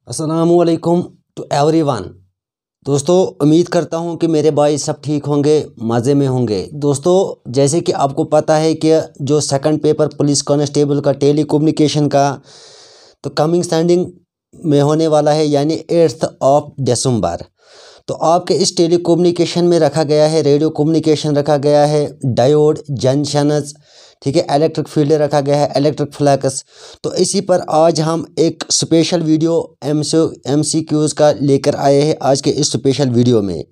अस्सलामुअलैकुम to everyone. दोस्तों, उम्मीद करता हूं कि मेरे भाई सब ठीक होंगे, मज़े में होंगे। दोस्तों, जैसे कि आपको पता है कि जो सेकंड पेपर पुलिस कांस्टेबल का टेली कम्युनिकेशन का तो कमिंग स्टैंडिंग में होने वाला है, यानी 8 दिसंबर। तो आपके इस टेली कम्युनिकेशन में रखा गया है, रेडियो कम्युनिकेशन रखा गया है, डायोड, जंक्शनस, ठीक है, इलेक्ट्रिक फील्ड रखा गया है, इलेक्ट्रिक फ्लक्स। तो इसी पर आज हम एक स्पेशल वीडियो MCQs का लेकर आए हैं आज के इस स्पेशल वीडियो में।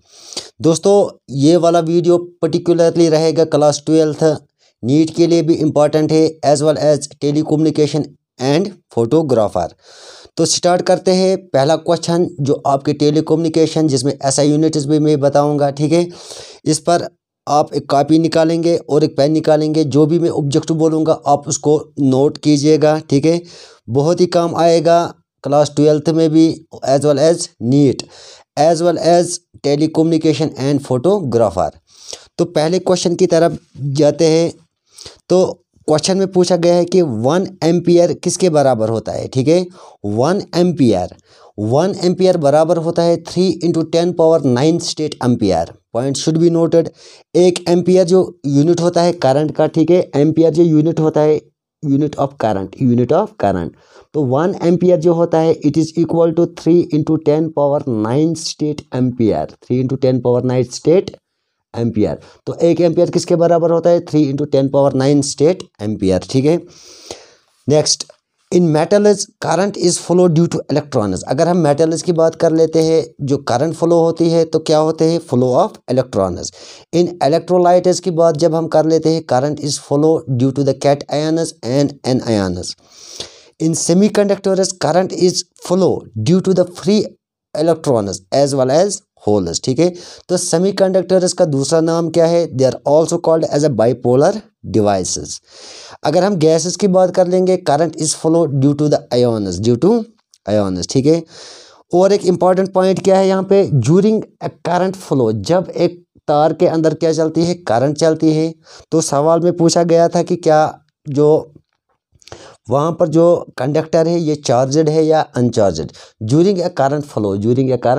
दोस्तों, ये वाला वीडियो पर्टिकुलरली रहेगा क्लास 12th नीट के लिए भी इम्पॉर्टेंट है, as well as telecommunication and photographer. तो स्टार्ट करते हैं। पहला क्वेश्चन जो आपके टेली कम्युनिकेशन, जिसमें SI यूनिट्स भी मैं बताऊंगा, ठीक है। इस पर आप एक कॉपी निकालेंगे और एक पेन निकालेंगे। जो भी मैं ऑब्जेक्टिव बोलूँगा आप उसको नोट कीजिएगा, ठीक है। बहुत ही काम आएगा क्लास 12th में भी, as well as NEET, as well as telecommunication and photographer. तो पहले क्वेश्चन की तरफ जाते हैं। तो क्वेश्चन में पूछा गया है कि 1 एम्पियर किसके बराबर होता है, ठीक है। 1 एम्पियर बराबर होता है 3 × 10⁹ state ampere. Point should be noted. 1 ampere जो यूनिट होता है करंट का, ठीक है। एम्पियर जो यूनिट होता है यूनिट ऑफ करंट। तो 1 एम्पियर जो होता है it is equal to 3 × 10⁹ statampere. 3 × 10⁹ statampere. तो 1 एम्पियर किसके बराबर होता है? 3 × 10⁹ स्टेट एम्पियर, ठीक है। Next, in metals current is flow due two electrons. अगर हम मेटल्स की बात कर लेते हैं, जो करंट फ्लो होती है तो क्या होते हैं? Flow of electrons. In electrolytes की बात जब हम कर लेते हैं, current is flow due to the cations and anions. In semiconductors current is flow due to the free electrons as well as holes, ठीक है। तो सेमीकंडक्टर्स का दूसरा नाम क्या है? They are also called as a bipolar devices. अगर हम गैसेस की बात कर लेंगे, current is flow due to the ions, ठीक है। और एक इंपॉर्टेंट पॉइंट क्या है यहाँ पे? ज्यूरिंग ए करंट फ्लो, जब एक तार के अंदर क्या चलती है? करंट चलती है। तो सवाल में पूछा गया था कि क्या जो वहाँ पर जो कंडक्टर है ये चार्जड है या uncharged. During A current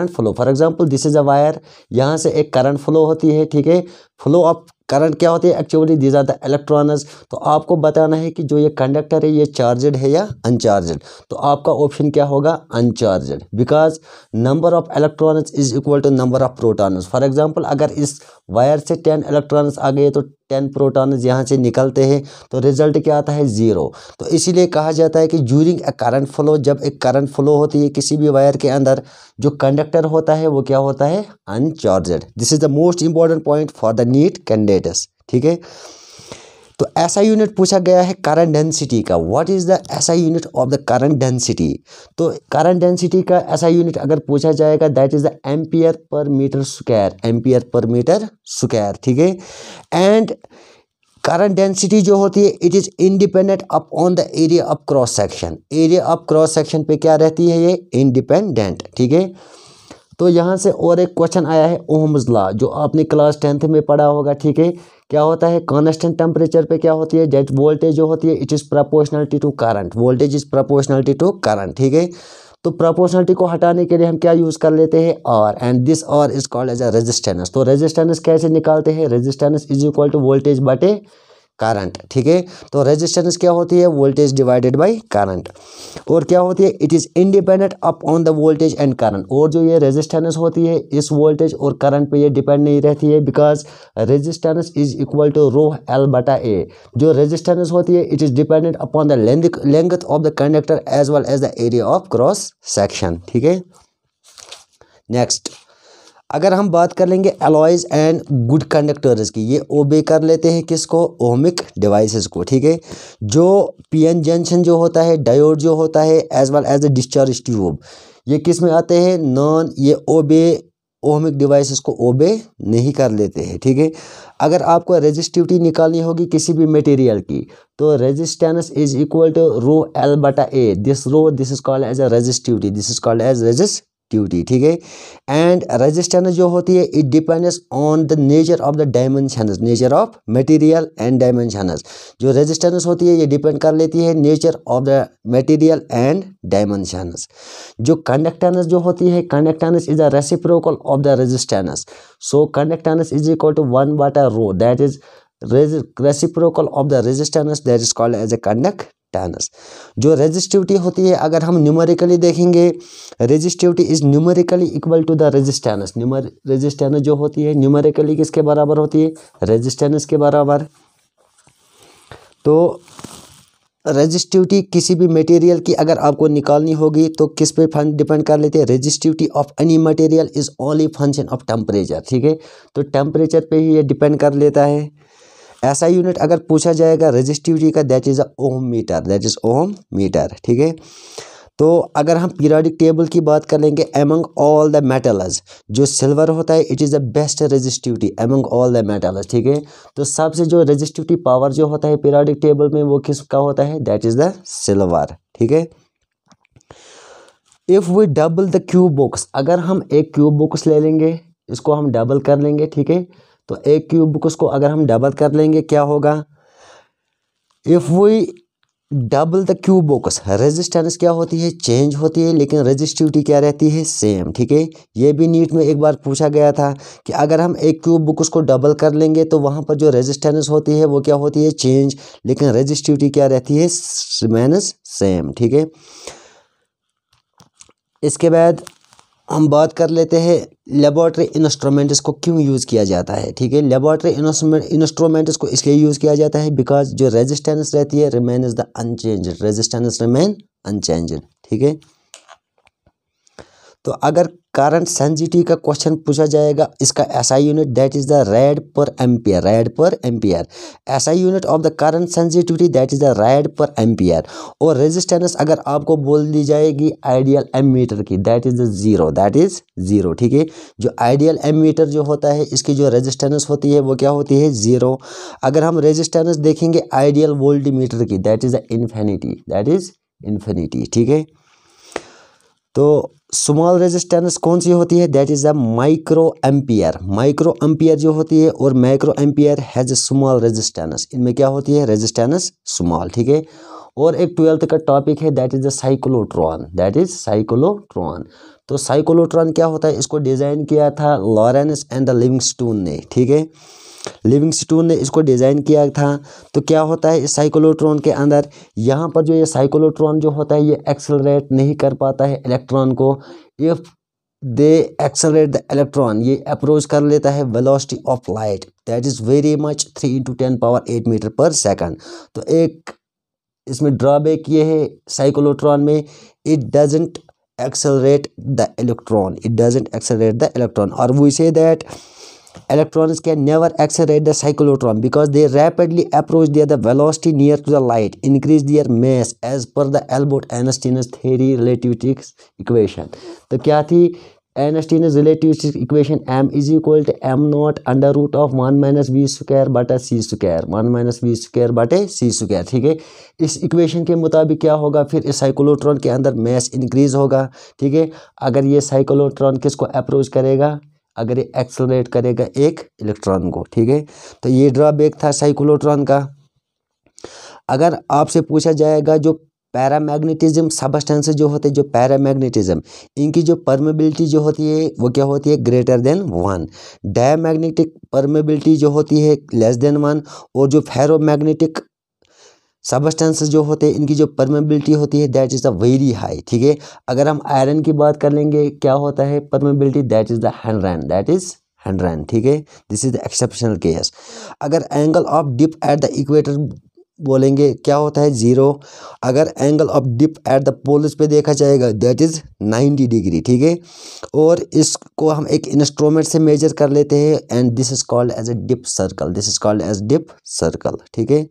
flow, for example this is a wire, यहाँ से एक करंट फ्लो होती है, ठीक है। फ्लो ऑफ करंट क्या होती है? Actually these are the electrons. तो आपको बताना है कि जो ये कंडक्टर है ये चार्जड है या अनचार्जड। तो आपका ऑप्शन क्या होगा? Uncharged, because number of electrons is equal to number of protons. For example अगर इस वायर से 10 इलेक्ट्रॉन्स आ गए तो 10 प्रोटॉन्स यहाँ से निकलते हैं, तो रिजल्ट क्या आता है? 0। तो इसीलिए कहा जाता है कि ज्यूरिंग ए करंट फ्लो, जब एक करंट फ्लो होती है किसी भी वायर के अंदर, जो कंडक्टर होता है वो क्या होता है? Uncharged. This is the most important point for the NEET candidates, ठीक है। तो ऐसा यूनिट पूछा गया है करंट डेंसिटी का। What is the SI unit of the current density? तो करंट डेंसिटी का ऐसा यूनिट अगर पूछा जाएगा, that is the ampere per metre square, ठीक है। एंड करंट डेंसिटी जो होती है it is independent upon the area of cross section. Area of cross section पे क्या रहती है? ये इंडिपेंडेंट, ठीक है। तो यहाँ से और एक क्वेश्चन आया है ओहम्स लॉ, जो आपने क्लास 10th में पढ़ा होगा, ठीक है। क्या होता है? कांस्टेंट टेम्परेचर पे क्या होती है? दैट वोल्टेज जो होती है it is proportionality to current. Voltage is proportionality to current, ठीक है। तो प्रोपोर्शनलिटी को हटाने के लिए हम क्या यूज़ कर लेते हैं? R, and this R is called as a resistance. तो रेजिस्टेंस कैसे निकालते हैं? Resistance is equal to voltage बटे करंट, ठीक है। तो रेजिस्टेंस क्या होती है? Voltage divided by current. और क्या होती है? It is independent upon the voltage and current. और जो ये रेजिस्टेंस होती है इस वोल्टेज और करंट पे ये डिपेंड नहीं रहती है, because resistance is equal to ρL/A। जो रेजिस्टेंस होती है it is dependent upon the length of the conductor as well as the area of cross section, ठीक है। नेक्स्ट, अगर हम बात कर लेंगे अलॉयज एंड गुड कंडक्टर्स की, ये ओबे कर लेते हैं किसको? ओमिक डिवाइसेस को, ठीक है। जो PN जंक्शन जो होता है, डायोड जो होता है, as well as the discharge tube, ये किस में आते हैं? नॉन, ये ओबे ओमिक डिवाइसेस को ओबे नहीं कर लेते हैं, ठीक है। अगर आपको रेजिस्टिविटी निकालनी होगी किसी भी मटेरियल की, तो resistance is equal to ρL/A। This is called as a resistivity, this is called as resistivity, ठीक है। एंड रेजिस्टेंस जो होती है it depends on the nature of the dimensions, nature of material and dimensions. जो resistance होती है ये depend कर लेती है nature of the material and dimensions. जो कंडक्टेंस जो होती है, conductance is a reciprocal of the resistance. So conductance is equal to 1/ρ, that is reciprocal of the resistance, that is called as a conductance. जो resistivity होती है अगर हम numerically देखेंगे, resistivity is numerically equal to the resistance. Resistance जो होती है numerically किसके बराबर होती है, रेजिस्टेंस के बराबर। तो रेजिस्टिविटी किसी भी मटेरियल की अगर आपको निकालनी होगी तो किस पे डिपेंड कर लेते हैं, resistivity of any material is only function of temperature, ठीक है। तो टेम्परेचर पे ही ये डिपेंड कर लेता है। ऐसा यूनिट अगर पूछा जाएगा रेजिस्टिविटी का, that is a ohm metre, that is ohm metre, ठीक है। तो अगर हम पीरियोडिक टेबल की बात कर लेंगे, एमंग ऑल द मेटल्स जो सिल्वर होता है it is the best resistivity among all the metals, ठीक है। तो सबसे जो रेजिस्टिविटी पावर जो होता है पीरियोडिक टेबल में वो किसका होता है, दैट इज द सिल्वर, ठीक है। If we double the cube box, अगर हम एक क्यूब बॉक्स ले लेंगे, इसको हम डबल कर लेंगे, ठीक है। तो एक क्यूब बॉक्स को अगर हम डबल कर लेंगे क्या होगा, if we double the cube box, resistance क्या होती है, चेंज होती है, लेकिन रेजिस्टिविटी क्या रहती है, सेम, ठीक है। ये भी नीट में एक बार पूछा गया था कि अगर हम एक क्यूब बॉक्स को डबल कर लेंगे तो वहाँ पर जो रेजिस्टेंस होती है वो क्या होती है, चेंज, लेकिन रेजिस्टिविटी क्या रहती है, रिमेन्स सेम, ठीक है। इसके बाद हम बात कर लेते हैं लेबोरेटरी इंस्ट्रूमेंट्स को क्यों यूज़ किया जाता है, ठीक है। लेबोरेटरी इंस्ट्रूमेंट्स को इसलिए यूज़ किया जाता है बिकॉज जो रेजिस्टेंस रहती है remain is the unchanged, resistance remain unchanged, ठीक है। तो अगर करंट सेंसिटिविटी का क्वेश्चन पूछा जाएगा, इसका SI unit that is the red पर एम्पियर, रेड पर ampere. SI unit of the current sensitivity that is the red पर एम्पियर। और रेजिस्टेंस अगर आपको बोल दी जाएगी आइडियल एमीटर की, that is the zero, that is zero, ठीक है। जो आइडियल एमीटर जो होता है इसकी जो रेजिस्टेंस होती है वो क्या होती है, जीरो। अगर हम रेजिस्टेंस देखेंगे आइडियल वोल्टमीटर की, that is the infinity, that is infinity, ठीक है। तो स्मॉल रेजिस्टेंस कौन सी होती है, that is the micro ampere. Micro ampere जो होती है और micro ampere has small resistance, इनमें क्या होती है, रेजिस्टेंस स्मॉल, ठीक है। और एक 12th का टॉपिक है that is the cyclotron, that is cyclotron. तो साइक्लोट्रॉन क्या होता है, इसको डिज़ाइन किया था लॉरेंस एंड द लिविंगस्टोन ने, ठीक है। लिविंगस्टोन ने इसको डिज़ाइन किया था। तो क्या होता है इस साइक्लोट्रॉन के अंदर, यहाँ पर जो ये साइक्लोट्रॉन जो होता है ये एक्सेलरेट नहीं कर पाता है इलेक्ट्रॉन को। If they accelerate the electron, ये अप्रोच कर लेता है velocity of light that is very much 3 × 10⁸ metre per second. तो एक इसमें ड्रॉबैक ये है साइक्लोट्रॉन में, it doesn't accelerate the electron, it doesn't accelerate the electron, or we say that electrons can never accelerate the cyclotron because they rapidly approach the velocity near to the light, increase their mass as per the Albert Einstein's theory relativity equation। तो क्या थी Einstein's relativity equation, m is equal to m0 under root of 1 - v square बटा c square, 1 - v square बटे c square, ठीक है। इस equation के मुताबिक क्या होगा, फिर इस साइक्लोट्रॉन के अंदर मास इंक्रीज होगा, ठीक है। अगर ये साइक्लोट्रॉन किसको अप्रोच करेगा, अगर ये एक्सेलरेट करेगा एक इलेक्ट्रॉन को, ठीक है। तो ये ड्रॉबैक था साइक्लोट्रॉन का। अगर आपसे पूछा जाएगा जो पैरामैग्नेटिज्म सबस्टेंस जो होते हैं, जो पैरामैग्नेटिज्म इनकी जो परमेबिलिटी जो होती है वो क्या होती है, ग्रेटर देन 1। डायमैग्नेटिक परमेबिलिटी जो होती है लेस देन 1। और जो फेरोमैग्नेटिक सबस्टेंस जो होते हैं इनकी जो परमेबिलिटी होती है that is the very high, ठीक है। अगर हम आयरन की बात कर लेंगे क्या होता है permeability, that is the 100, that is 100, ठीक है। This is the exceptional case. अगर angle of dip at the equator बोलेंगे क्या होता है, 0। अगर angle of dip at the poles पे देखा जाएगा दैट इज़ 90 डिग्री, ठीक है। और इसको हम एक इंस्ट्रूमेंट से मेजर कर लेते हैं and this is called as a dip circle, this is called as dip circle, ठीक है।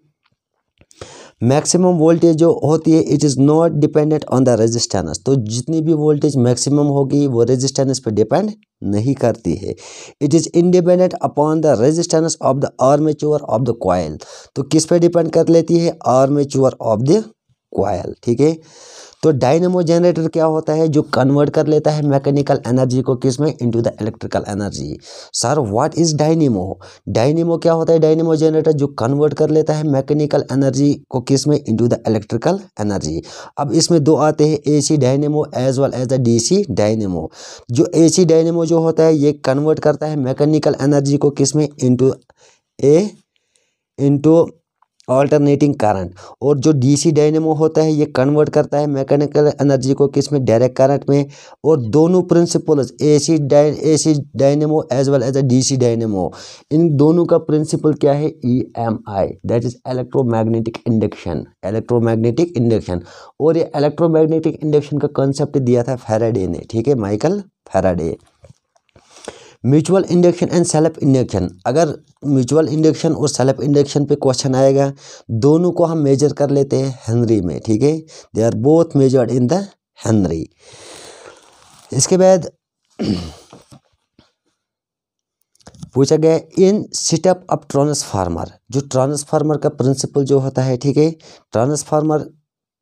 मैक्सिमम वोल्टेज जो होती है it is not dependent on the resistance. तो जितनी भी वोल्टेज मैक्सिमम होगी वो रेजिस्टेंस पे डिपेंड नहीं करती है। It is independent upon the resistance of the armature of the coil. तो किस पे डिपेंड कर लेती है, आर्मेचर ऑफ द कॉइल, ठीक है। तो डायनेमो जनरेटर क्या होता है, जो कन्वर्ट कर लेता है मैकेनिकल एनर्जी को किस में, into the electrical energy. Sir what is dynamo, dynamo क्या होता है, डायनेमो जनरेटर जो कन्वर्ट कर लेता है मैकेनिकल एनर्जी को किस में, इनटू द इलेक्ट्रिकल एनर्जी। अब इसमें दो आते हैं, AC dynamo as well as the DC dynamo. जो एसी डायनेमो जो होता है ये कन्वर्ट करता है मैकेनिकल एनर्जी को किस में, इनटू ऑल्टरनेटिंग करंट। और जो डीसी डायनेमो होता है ये कन्वर्ट करता है मैकेनिकल एनर्जी को किस में, डायरेक्ट करंट में। और दोनों principles AC dynamo as well as a DC dynamo, इन दोनों का प्रिंसिपल क्या है, EMI, that is electromagnetic induction, electromagnetic induction. और ये इलेक्ट्रोमैग्नेटिक इंडक्शन का कॉन्सेप्ट दिया था फैराडे ने, ठीक है, Michael Faraday. Mutual induction and self induction, अगर म्यूचुअल इंडक्शन और सेल्फ इंडक्शन पे क्वेश्चन आएगा, दोनों को हम मेजर कर लेते हैं हेनरी में, ठीक है, they are both measured in the henry. इसके बाद पूछा गया इन सेटअप ऑफ ट्रांसफार्मर, जो ट्रांसफार्मर का प्रिंसिपल जो होता है, ठीक है,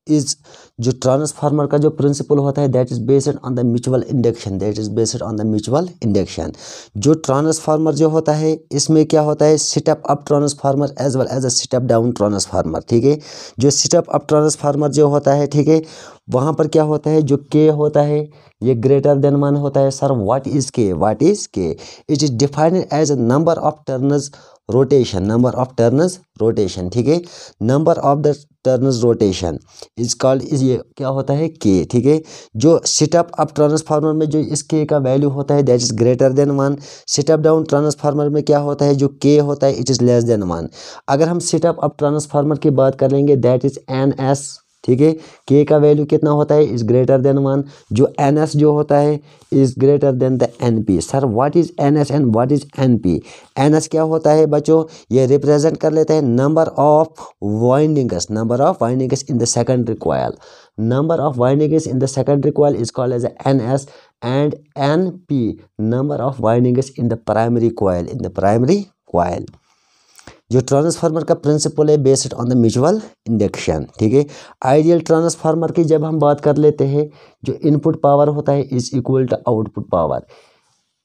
जो ट्रांसफार्मर का जो प्रिंसिपल होता है that is based on the mutual induction, that is based on the mutual induction. जो ट्रांसफार्मर जो होता है इसमें क्या होता है, setup up transformer as well as a setup down transformer, ठीक है। जो सेटअप अप ट्रांसफार्मर जो होता है, ठीक है, वहाँ पर क्या होता है, जो के होता है ये ग्रेटर देन 1 होता है। Sir what is k, what is k, it is defined as a number of turns rotation, number of turns rotation, ठीक है, number of the turns rotation is called, is ये क्या होता है, के, ठीक है। जो सेटअप अप ट्रांसफार्मर में जो इस के का वैल्यू होता है that is greater than 1, setup down transformer में क्या होता है, जो के होता है इट इज लेस देन 1। अगर हम सेटअप अप ट्रांसफार्मर की बात कर लेंगे दैट इज NS, ठीक है, के का वैल्यू कितना होता है, इज ग्रेटर देन 1। जो NS जो होता है is greater than the NP। Sir what is NS and what is NP। NS क्या होता है बच्चों, ये रिप्रेजेंट कर लेता है number of windings, number of windings in the secondary coil, number of windings in the secondary coil is called as NS and NP number of windings in the primary coil, in the primary coil. जो transformer का principle है based on the mutual induction, ठीक है। Ideal transformer की जब हम बात कर लेते हैं, जो इनपुट पावर होता है is equal to output power.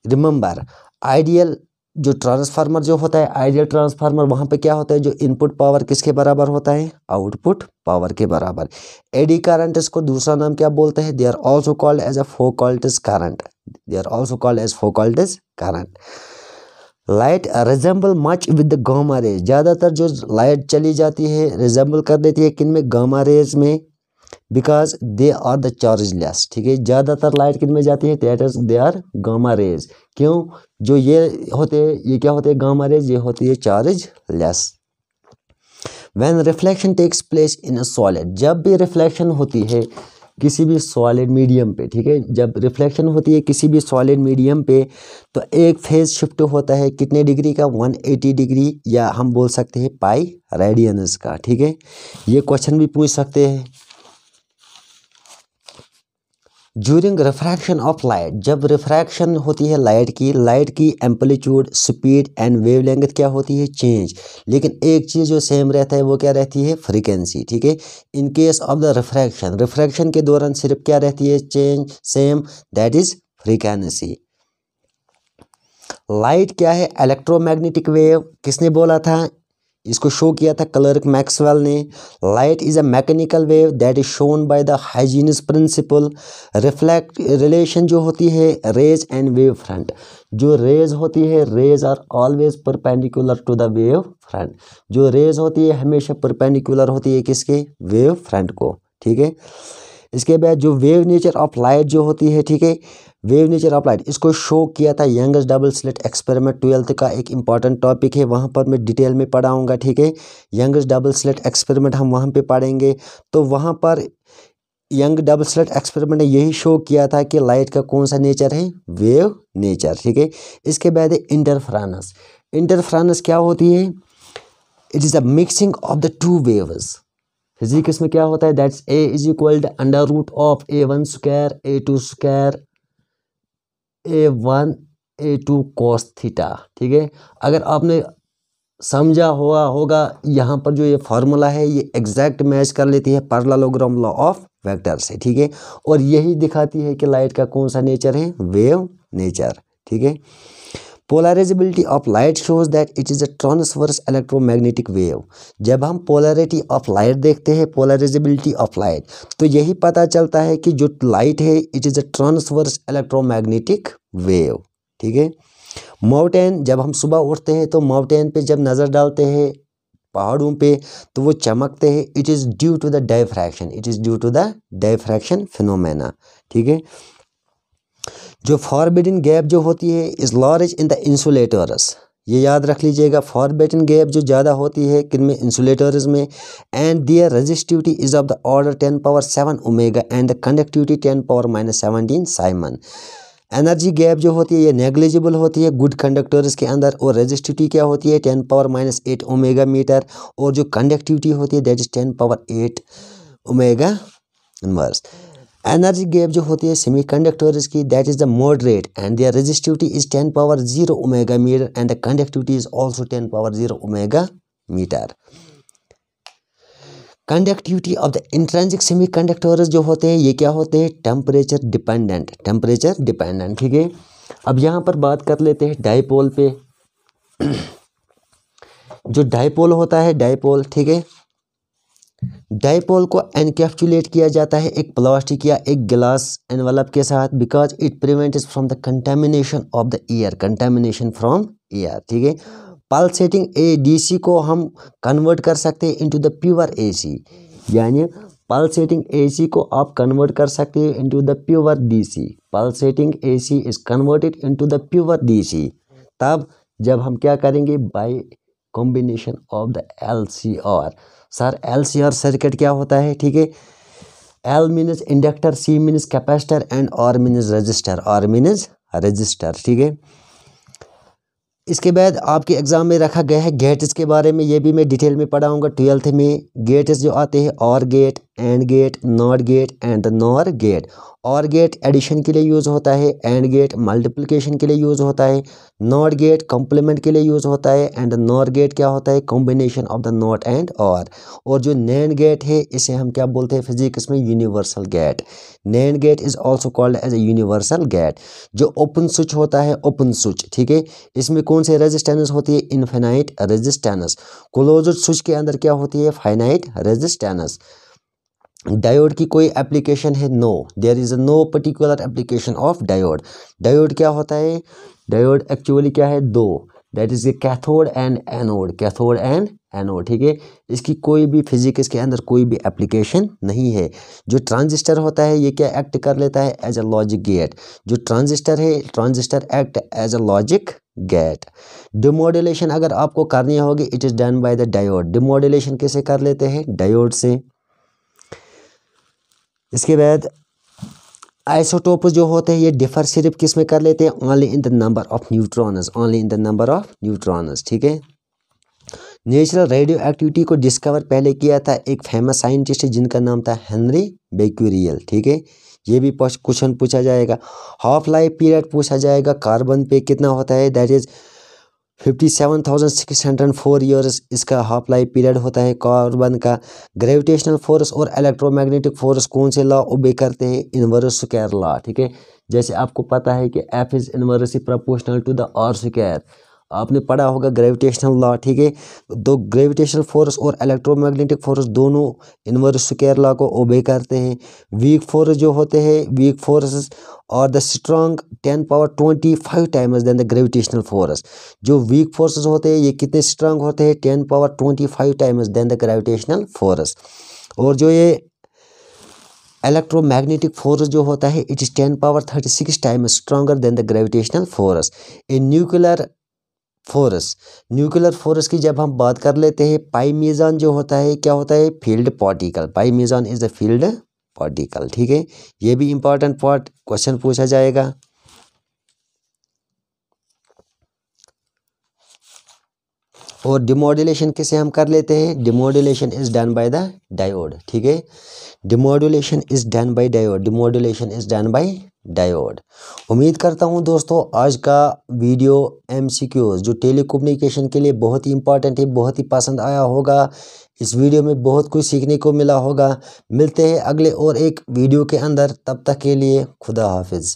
Remember ideal जो ट्रांसफार्मर जो होता है, आइडियल ट्रांसफार्मर वहाँ पे क्या होता है, जो इनपुट पावर किसके बराबर होता है, आउटपुट पावर के बराबर। एडी करंट इसको दूसरा नाम क्या बोलते हैं, they are also called as a Foucault's current, they are also called as Foucault's current. Light resembles much with the gamma rays, ज़्यादातर जो लाइट चली जाती है रिजेंबल कर देती है किन में, गामा रेज में, because they are the chargeless, ठीक है। ज़्यादातर लाइट किन में जाती है, that is they are gamma rays. क्यों, जो ये होते हैं ये क्या होते हैं, गामा रेज, ये होती है chargeless. When reflection takes place in a solid, जब भी रिफ्लेक्शन होती है किसी भी सॉलिड मीडियम पे, ठीक है, जब रिफ्लेक्शन होती है किसी भी सॉलिड मीडियम पे तो एक फेज शिफ्ट होता है कितने डिग्री का, 180 डिग्री, या हम बोल सकते हैं पाई रेडियंस का, ठीक है। ये क्वेश्चन भी पूछ सकते हैं। ड्यूरिंग रिफ्रैक्शन ऑफ लाइट, जब रिफ्रैक्शन होती है लाइट की एम्पलीट्यूड, स्पीड एंड वेवलेंथ क्या होती है, चेंज। लेकिन एक चीज़ जो सेम रहता है वो क्या रहती है, फ्रीक्वेंसी, ठीक है। In case of the refraction के दौरान सिर्फ क्या रहती है, change same, that is frequency. Light क्या है, इलेक्ट्रोमैग्नेटिक वेव, किसने बोला था, इसको शो किया था क्लर्क मैक्सवेल ने। Light is a mechanical wave that is shown by the Huygens principle. Reflect relation जो होती है रेज एंड वेव फ्रंट, जो रेज होती है rays are always perpendicular to the wave front, जो रेज होती है हमेशा परपेंडिकुलर होती है किसके, वेव फ्रंट को, ठीक है। इसके बाद जो वेव नेचर ऑफ लाइट जो होती है, ठीक है, वेव नेचर ऑफ लाइट इसको शो किया था Young's double slit experiment, 12th का एक इंपॉर्टेंट टॉपिक है, वहाँ पर मैं डिटेल में पढ़ाऊँगा, ठीक है। यंगस डबल स्लिट एक्सपेरिमेंट हम वहाँ पे पढ़ेंगे। तो वहाँ पर यंग डबल स्लिट एक्सपेरिमेंट ने यही शो किया था कि लाइट का कौन सा नेचर है, वेव नेचर, ठीक है। इसके बाद है इंटरफ्रेंस। इंटरफ्रेंस क्या होती है, it is the mixing of the two waves. Physics में क्या होता है, that's a is equal to under root of A1 square A2 square A1 A2 cos theta, ठीक है। अगर आपने समझा हुआ होगा, यहाँ पर जो ये फार्मूला है ये एग्जैक्ट मैच कर लेती है पैरेललोग्राम लॉ ऑफ वेक्टर से, ठीक है। और यही दिखाती है कि लाइट का कौन सा नेचर है, वेव नेचर, ठीक है। Polarisability of light shows that it is a transverse electromagnetic wave. जब हम पोलैरिटी ऑफ लाइट देखते हैं, पोलराइजेबिलिटी ऑफ लाइट, तो यही पता चलता है कि जो लाइट है it is a transverse electromagnetic wave, ठीक है। माउंटेन, जब हम सुबह उठते हैं तो माउंटेन पे जब नज़र डालते हैं, पहाड़ों पे, तो वो चमकते हैं। It is due to the diffraction, it is due to the diffraction phenomena, ठीक है। जो फॉरबिडन गैप जो होती है is large in the insulators, ये याद रख लीजिएगा, फॉरबिडन गैप जो ज़्यादा होती है किन में, इंसुलेटर्स में। And their resistivity is of the order 10⁻7 omega and the conductivity 10⁻17 siemens. Energy gap जो होती है ये नेग्लिजिबल होती है गुड कंडक्टर्स के अंदर, और रेजिस्टिविटी क्या होती है 10⁻8 ओमेगा मीटर, और जो कंडक्टिविटी होती है that is 10⁻8 omega inverse. Energy gap जो होती है सेमीकंडक्टर्स की that is the moderate and their resistivity is 10⁻0 omega metre and the conductivity is also 10⁻0 omega metre. Conductivity of the intrinsic semiconductors जो होते हैं ये क्या होते हैं, टेम्परेचर डिपेंडेंट, टेम्परेचर डिपेंडेंट, ठीक है। अब यहाँ पर बात कर लेते हैं डाइपोल पे। जो डाइपोल होता है, डाइपोल, ठीक है, डाइपोल को एनकैप्सुलेट किया जाता है एक प्लास्टिक या एक गिलास एनवलप के साथ, because it prevents from the contamination of the air, contamination from air, ठीक है। पल्सेटिंग डीसी को हम कन्वर्ट कर सकते हैं इनटू द प्योर एसी, यानी पल्सेटिंग एसी को आप कन्वर्ट कर सकते हैं into the pure DC. Pulsating AC is converted into the pure DC तब जब हम क्या करेंगे, by combination of the LCR. Sir LCR circuit क्या होता है, ठीक है। L means inductor, C means capacitor and R means resistor, R means resistor, ठीक है। इसके बाद आपके एग्जाम में रखा गया है गेट्स के बारे में, ये भी मैं डिटेल में पढ़ाऊंगा 12th में। गेट्स जो आते हैं OR gate, AND gate, NOT gate and NOR gate. OR gate addition के लिए यूज़ होता है, एंड गेट मल्टीप्लिकेशन के लिए यूज़ होता है, नॉट गेट कॉम्प्लीमेंट के लिए यूज़ होता है, एंड नॉर गेट क्या होता है, combination of the not and और जो नैंड गेट है इसे हम क्या बोलते हैं फिजिक्स में, universal gate. NAND gate is also called as a universal gate. जो ओपन स्विच होता है, ओपन स्विच, ठीक है, इसमें कौन से रेजिस्टेंस होती है, इनफिनाइट रेजिस्टेंस। क्लोज्ड स्विच के अंदर क्या होती है, फाइनाइट रेजिस्टेंस। डायोड की कोई एप्लीकेशन है, no, there is no particular application of diode. Diode क्या होता है, डायोड एक्चुअली क्या है, दो, that is a cathode and anode, cathode and anode, ठीक है। इसकी कोई भी फिजिक्स के अंदर कोई भी एप्लीकेशन नहीं है। जो ट्रांजिस्टर होता है ये क्या एक्ट कर लेता है, एज अ लॉजिक गेट। जो ट्रांजिस्टर है, transistor act as a logic gate. Demodulation अगर आपको करनी होगी it is done by the diode. Demodulation कैसे कर लेते हैं, डायोड से। इसके बाद आइसोटोप जो होते हैं ये डिफर सिर्फ किस में कर लेते हैं, only in the number of neutrons, only in the number of neutrons, ठीक है। नेचुरल रेडियो एक्टिविटी को डिस्कवर पहले किया था एक फेमस साइंटिस्ट जिनका नाम था हेनरी बेक्यूरियल, ठीक है। ये भी क्वेश्चन पूछा जाएगा। हाफ लाइफ पीरियड पूछा जाएगा कार्बन पे कितना होता है, दैट इज 57,604 ईयर्स इसका हाफ लाइफ पीरियड होता है कार्बन का। ग्रेविटेशनल फोर्स और इलेक्ट्रोमैग्नेटिक फोर्स कौन से लॉ ओबे करते हैं, इनवर्स स्क्वायर लॉ, ठीक है। जैसे आपको पता है कि F is inversely proportional to the R square, आपने पढ़ा होगा ग्रेविटेशनल लॉ, ठीक है। तो ग्रेविटेशनल फोर्स और इलेक्ट्रोमैग्नेटिक फोर्स दोनों इनवर्स स्क्वायर लॉ को ओबे करते हैं। वीक फोर्स जो होते हैं, वीक फोर्स और the strong 10⁻25 times than the gravitational force. जो वीक फोर्सेस होते हैं ये कितने स्ट्रॉन्ग होते हैं, 10⁻25 times than the gravitational force. और जो ये इलेक्ट्रोमैग्नेटिक फोर्स जो होता है it is 10⁻36 times stronger than the gravitational force. A nuclear force, nuclear force की जब हम बात कर लेते हैं, पाई मीज़ान जो होता है क्या होता है, field particle. Pi meson is the field particle, ठीक है। ये भी इंपॉर्टेंट पार्ट क्वेश्चन पूछा जाएगा। और डिमॉड्यूलेशन किसे हम कर लेते हैं, demodulation is done by the diode, ठीक है। Demodulation is done bye diode, demodulation is done bye diode. उम्मीद करता हूं दोस्तों आज का वीडियो एमसीक्यूज जो टेलीकम्युनिकेशन के लिए बहुत ही इंपॉर्टेंट है, बहुत ही पसंद आया होगा। इस वीडियो में बहुत कुछ सीखने को मिला होगा। मिलते हैं अगले और एक वीडियो के अंदर, तब तक के लिए खुदा हाफिज़।